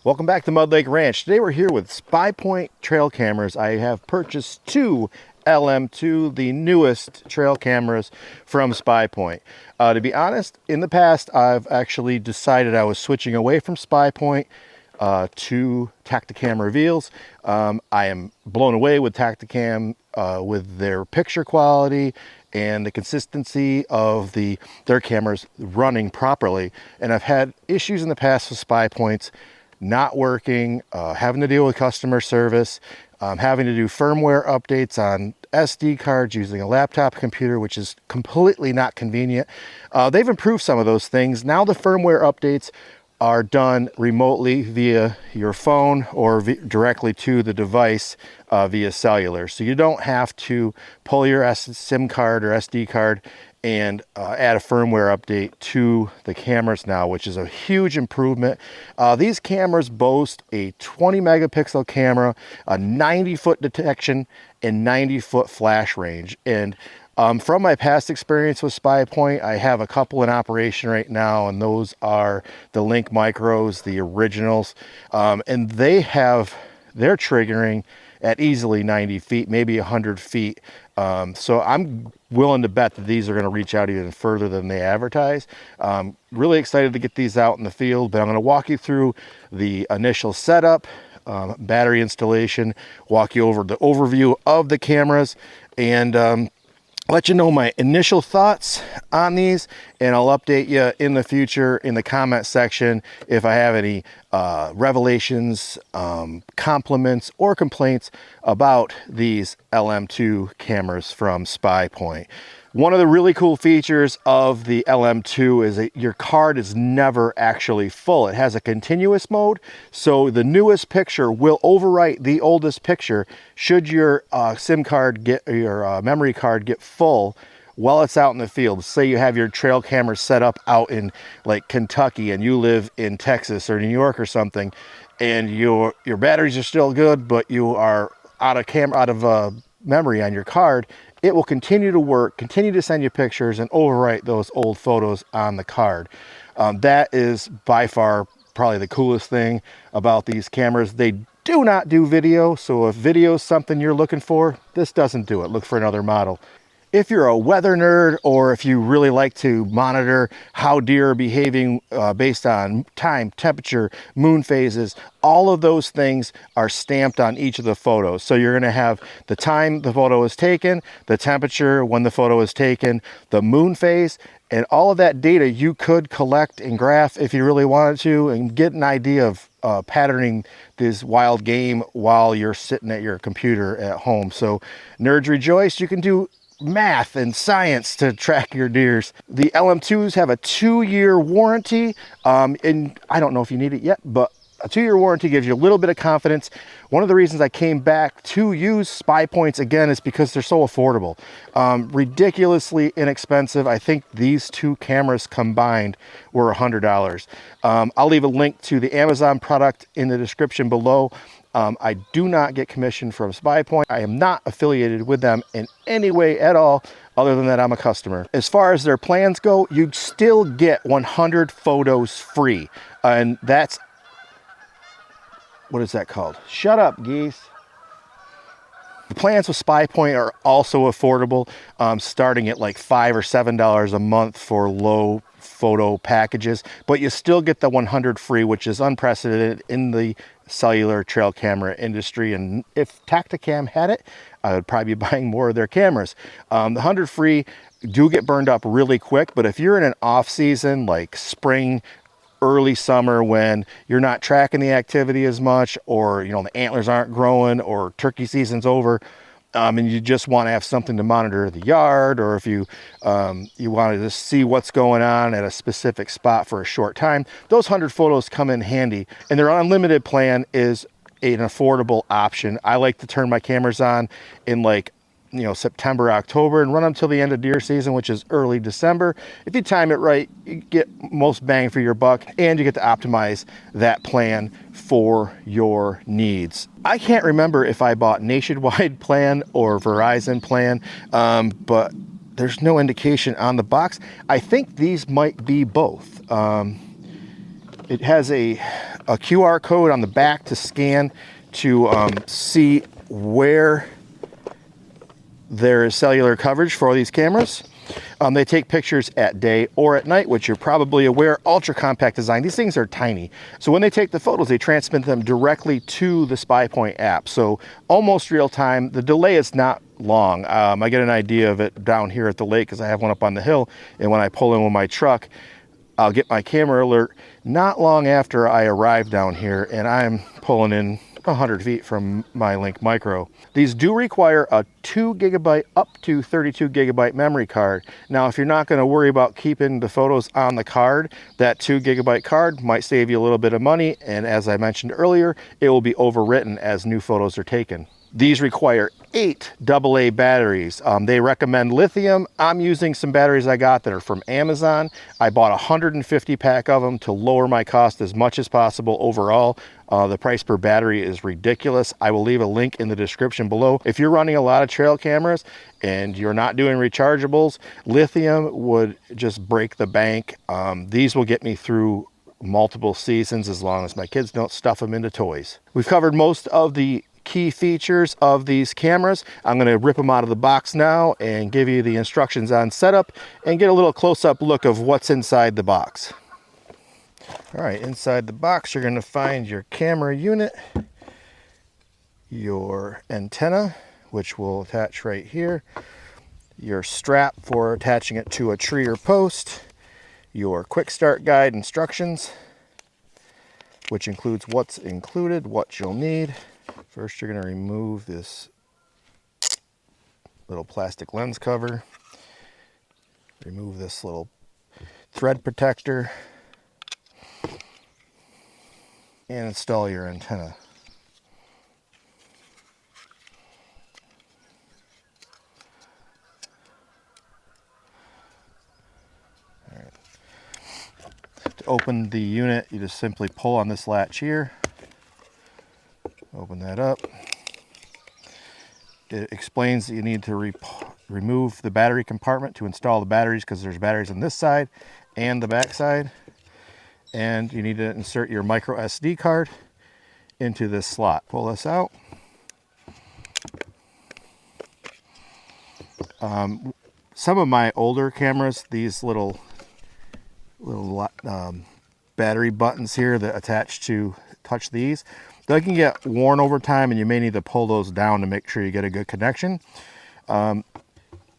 Welcome back to Mud Lake Ranch. Today we're here with Spypoint trail cameras. I have purchased two LM2, the newest trail cameras from Spypoint. To be honest, in the past I've actually decided I was switching away from Spypoint to Tacticam reveals. I am blown away with Tacticam with their picture quality and the consistency of their cameras running properly. And I've had issues in the past with Spypoints not working, having to deal with customer service, having to do firmware updates on SD cards using a laptop computer, which is completely not convenient. They've improved some of those things. Now the firmware updates are done remotely via your phone or directly to the device via cellular. So you don't have to pull your SIM card or SD card and add a firmware update to the cameras now, which is a huge improvement. These cameras boast a 20 megapixel camera, a 90-foot detection, and 90-foot flash range. And from my past experience with Spypoint, I have a couple in operation right now, and those are the Link Micros, the originals, and they're triggering at easily 90 feet, maybe 100 feet. So I'm willing to bet that these are going to reach out even further than they advertise. Really excited to get these out in the field, but I'm going to walk you through the initial setup, battery installation, walk you over the overview of the cameras, and let you know my initial thoughts on these, and I'll update you in the future in the comment section if I have any revelations, compliments, or complaints about these LM2 cameras from Spypoint. One of the really cool features of the LM2 is that your card is never actually full. It has a continuous mode, so the newest picture will overwrite the oldest picture should your SIM card your memory card get full while it's out in the field. Say you have your trail camera set up out in like Kentucky and you live in Texas or New York or something, and your batteries are still good, but you are out of memory on your card. It will continue to work, continue to send you pictures, and overwrite those old photos on the card. That is by far probably the coolest thing about these cameras. They do not do video, so if video is something you're looking for, this doesn't do it. Look for another model. If you're a weather nerd, or if you really like to monitor how deer are behaving based on time, temperature, moon phases, all of those things are stamped on each of the photos. So you're going to have the time the photo is taken, the temperature when the photo is taken, the moon phase, and all of that data you could collect and graph if you really wanted to, and get an idea of patterning this wild game while you're sitting at your computer at home. So nerds rejoice, you can do math and science to track your deers. The LM2s have a 2-year warranty, and I don't know if you need it yet, but a 2-year warranty gives you a little bit of confidence. One of the reasons I came back to use Spypoints again is because they're so affordable. Ridiculously inexpensive. I think these two cameras combined were $100. I'll leave a link to the Amazon product in the description below. I do not get commission from Spypoint. I am not affiliated with them in any way at all, other than that I'm a customer. As far as their plans go, you still get 100 photos free. And that's, what is that called? Shut up, geese. The plans with Spypoint are also affordable, starting at like $5 or $7 a month for low photo packages, but you still get the 100 free, which is unprecedented in the cellular trail camera industry. And if Tacticam had it, I would probably be buying more of their cameras. The 100 free do get burned up really quick, but if you're in an off season like spring, early summer, when you're not tracking the activity as much, or the antlers aren't growing, or turkey season's over, and you just want to have something to monitor the yard, or if you want to just see what's going on at a specific spot for a short time, those 100 photos come in handy. And their unlimited plan is an affordable option. I like to turn my cameras on in like September, October, and run them till the end of deer season, which is early December. If you time it right, you get most bang for your buck, and you get to optimize that plan for your needs. I can't remember if I bought nationwide plan or Verizon plan, but there's no indication on the box. I think these might be both. It has a a QR code on the back to scan to see where there is cellular coverage for these cameras. They take pictures at day or at night, which you're probably aware, ultra compact design. These things are tiny. So when they take the photos, they transmit them directly to the Spypoint app. So almost real time. The delay is not long. I get an idea of it down here at the lake because I have one up on the hill. And when I pull in with my truck, I'll get my camera alert not long after I arrive down here, and I'm pulling in 100 feet from my Link Micro. These do require a 2 GB up to 32 GB memory card. Now, if you're not going to worry about keeping the photos on the card, that 2 GB card might save you a little bit of money, and as I mentioned earlier, it will be overwritten as new photos are taken. These require 8 AA batteries. They recommend lithium. I'm using some batteries I got that are from Amazon. I bought 150 pack of them to lower my cost as much as possible overall. The price per battery is ridiculous. I will leave a link in the description below. If you're running a lot of trail cameras and you're not doing rechargeables, lithium would just break the bank. These will get me through multiple seasons as long as my kids don't stuff them into toys. We've covered most of the key features of these cameras. I'm going to rip them out of the box now and give you the instructions on setup and get a little close-up look of what's inside the box. All right, inside the box you're going to find your camera unit, your antenna, which will attach right here, your strap for attaching it to a tree or post, your quick start guide instructions, which includes what's included, what you'll need. First, you're going to remove this little plastic lens cover, remove this little thread protector, and install your antenna. All right. To open the unit, you just simply pull on this latch here. Open that up. It explains that you need to remove the battery compartment to install the batteries because there's batteries on this side and the back side. And you need to insert your micro SD card into this slot. Pull this out. Some of my older cameras, these little battery buttons here that attach to touch these, they can get worn over time and you may need to pull those down to make sure you get a good connection.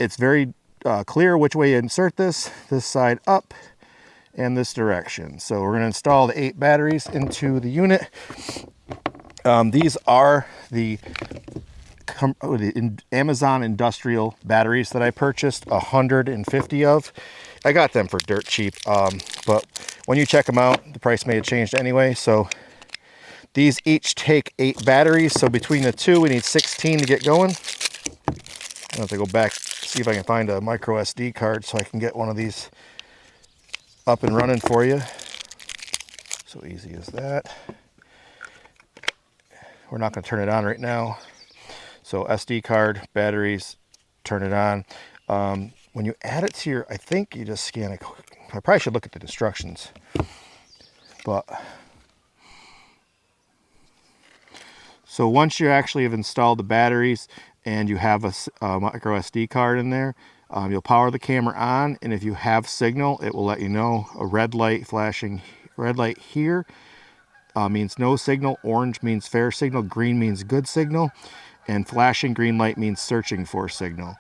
It's very clear which way you insert this side up and this direction. So we're going to install the 8 batteries into the unit. These are the Amazon industrial batteries that I purchased 150 of. I got them for dirt cheap, but when you check them out, the price may have changed anyway. So these each take 8 batteries, so between the two we need 16 to get going. I'll have to go back, see if I can find a micro SD card so I can get one of these up and running for you. So easy as that. We're not going to turn it on right now. So SD card, batteries, turn it on. When you add it to your, I think you just scan it. I probably should look at the instructions. But so once you actually have installed the batteries and you have a micro SD card in there, you'll power the camera on, and if you have signal, it will let you know. A red light flashing, red light here means no signal, orange means fair signal, green means good signal, and flashing green light means searching for signal.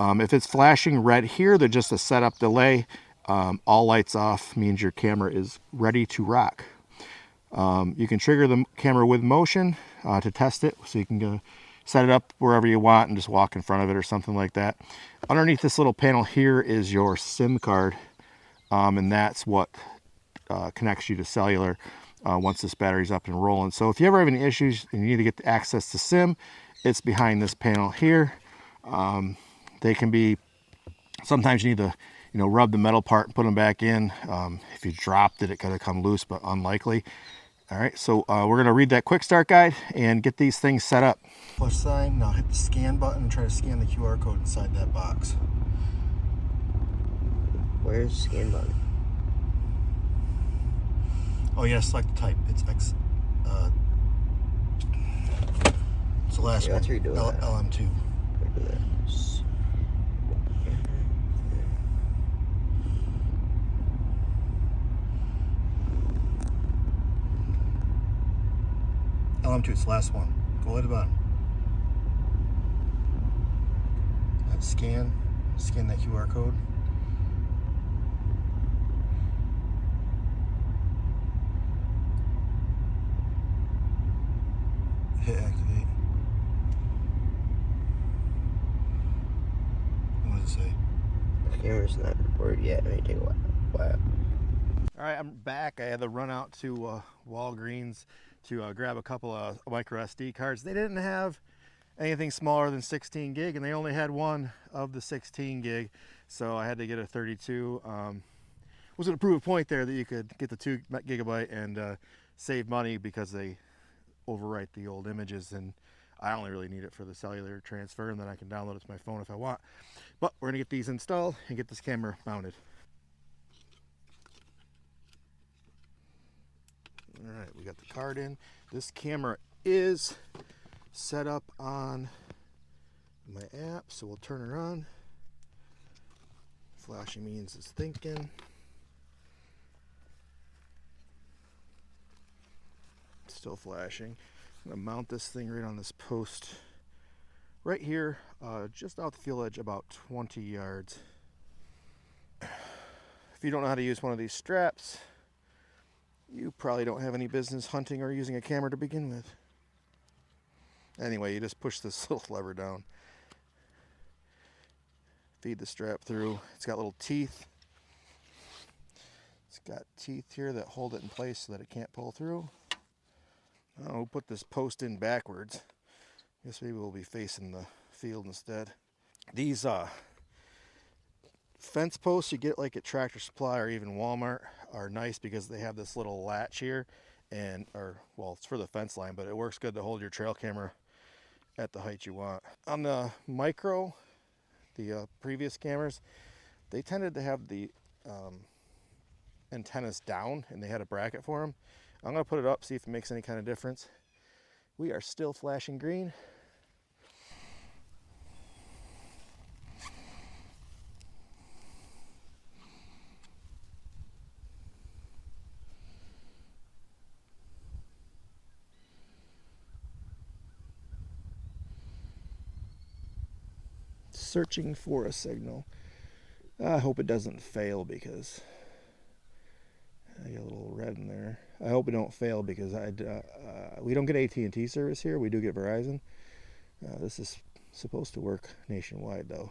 If it's flashing red here, they're just a setup delay. All lights off means your camera is ready to rock. You can trigger the camera with motion to test it, so you can go set it up wherever you want and just walk in front of it or something like that. Underneath this little panel here is your SIM card, and that's what connects you to cellular once this battery's up and rolling. So if you ever have any issues and you need to get access to SIM, it's behind this panel here. They can be, sometimes you need to rub the metal part and put them back in. If you dropped it, it could have come loose, but unlikely. All right, so we're going to read that quick start guide and get these things set up. Plus sign, now hit the scan button and try to scan the QR code inside that box. Where's the scan button? Oh yeah, select the type. It's X. It's the last one. That's what you're doing. LM2. LM2, it's the last one. Go ahead about it. Scan that QR code. Hit activate. What does it say? The camera's not recorded yet. It may take a while. All right, I'm back. I had to run out to Walgreens to grab a couple of micro SD cards. They didn't have anything smaller than 16 gig, and they only had one of the 16 gig, so I had to get a 32. Was going to prove a point there that you could get the 2 gigabyte and save money because they overwrite the old images, and I only really need it for the cellular transfer, and then I can download it to my phone if I want. But we're gonna get these installed and get this camera mounted. All right, we got the card in. This camera is set up on my app, so we'll turn her on. Flashing means it's thinking. Still flashing. I'm gonna mount this thing right on this post right here, just out the field edge, about 20 yards. If you don't know how to use one of these straps, you probably don't have any business hunting or using a camera to begin with. Anyway, you just push this little lever down, feed the strap through. It's got little teeth. It's got teeth here that hold it in place so that it can't pull through. We'll put this post in backwards. Guess maybe we'll be facing the field instead. These fence posts you get like at Tractor Supply or even Walmart are nice because they have this little latch here, well, it's for the fence line, but it works good to hold your trail camera at the height you want. On the micro, the previous cameras, they tended to have the antennas down, and they had a bracket for them. I'm going to put it up, see if it makes any kind of difference. We are still flashing green. Searching for a signal. I hope it doesn't fail because I got a little red in there. I hope it don't fail because we don't get AT&T service here. We do get Verizon. This is supposed to work nationwide though. All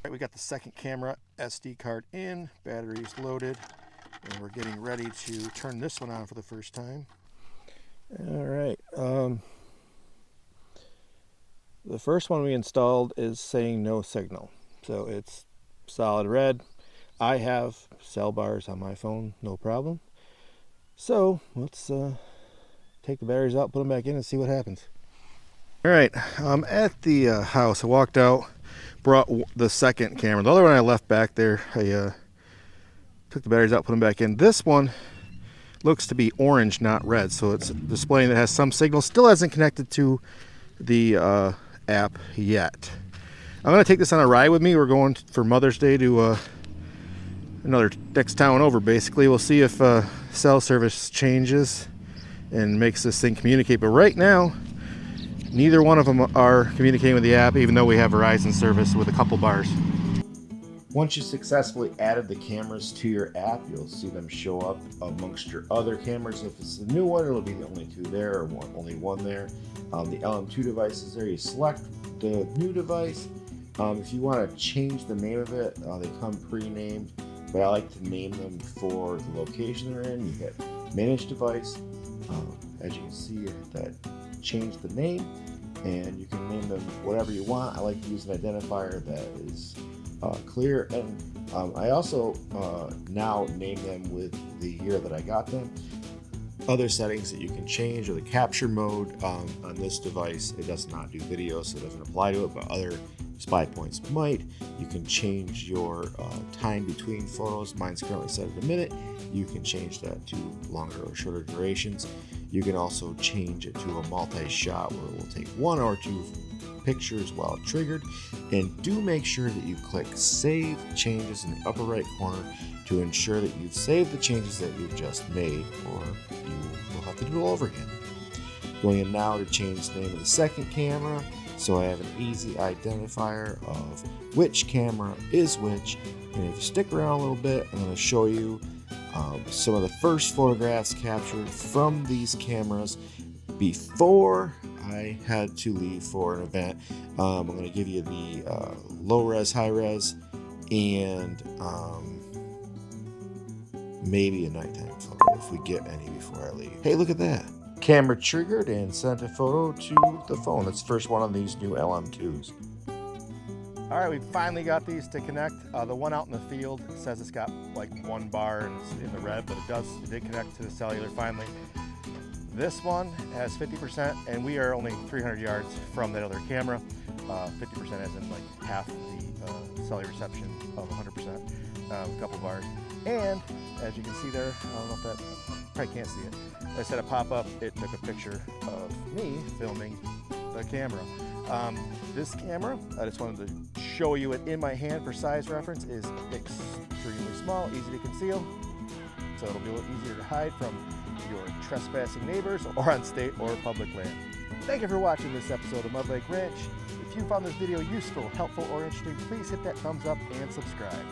right, we got the second camera SD card in, batteries loaded, and we're getting ready to turn this one on for the first time. All right. The first one we installed is saying no signal, so it's solid red. I have cell bars on my phone, no problem. So let's take the batteries out, put them back in, and see what happens. All right, I'm at the house. I walked out, brought the second camera. The other one I left back there. I took the batteries out, put them back in. This one looks to be orange, not red, so it's displaying that it has some signal. Still hasn't connected to the app yet. I'm going to take this on a ride with me. We're going for Mother's Day to another next town over. Basically, we'll see if cell service changes and makes this thing communicate. But right now, neither one of them are communicating with the app, even though we have Verizon service with a couple bars. Once you successfully added the cameras to your app, you'll see them show up amongst your other cameras. If it's a new one, it'll be the only two there, or only one there. The LM2 device is there. You select the new device. If you want to change the name of it, they come pre-named, but I like to name them for the location they're in. You get manage device. As you can see, that changed the name, and you can name them whatever you want. I like to use an identifier that is clear, and I also now name them with the year that I got them. Other settings that you can change are the capture mode. On this device, it does not do video, so it doesn't apply to it, but other Spypoints might. You can change your time between photos. Mine's currently set at a minute. You can change that to longer or shorter durations. You can also change it to a multi-shot where it will take 1 or 2 pictures while triggered. And do make sure that you click Save Changes in the upper right corner to ensure that you've saved the changes that you've just made, or you will have to do it all over again. Going in now to change the name of the second camera, so I have an easy identifier of which camera is which. And if you stick around a little bit, I'm going to show you some of the first photographs captured from these cameras before I had to leave for an event. I'm going to give you the low res, high res, and maybe a nighttime photo if we get any before I leave. Hey, look at that. Camera triggered and sent a photo to the phone. That's the first one on these new LM2s. All right, we finally got these to connect. The one out in the field says it's got like 1 bar and it's in the red, but it did connect to the cellular finally. This one has 50%, and we are only 300 yards from that other camera. 50% as in like half the cellular reception of 100%, a couple bars. And as you can see there, I don't know if that, probably can't see it. I said a pop-up, it took a picture of me filming the camera. This camera, I just wanted to show you it in my hand for size reference, is extremely small, easy to conceal. So it'll be a little easier to hide from your trespassing neighbors or on state or public land. Thank you for watching this episode of Mud Lake Ranch. If you found this video useful, helpful, or interesting, please hit that thumbs up and subscribe.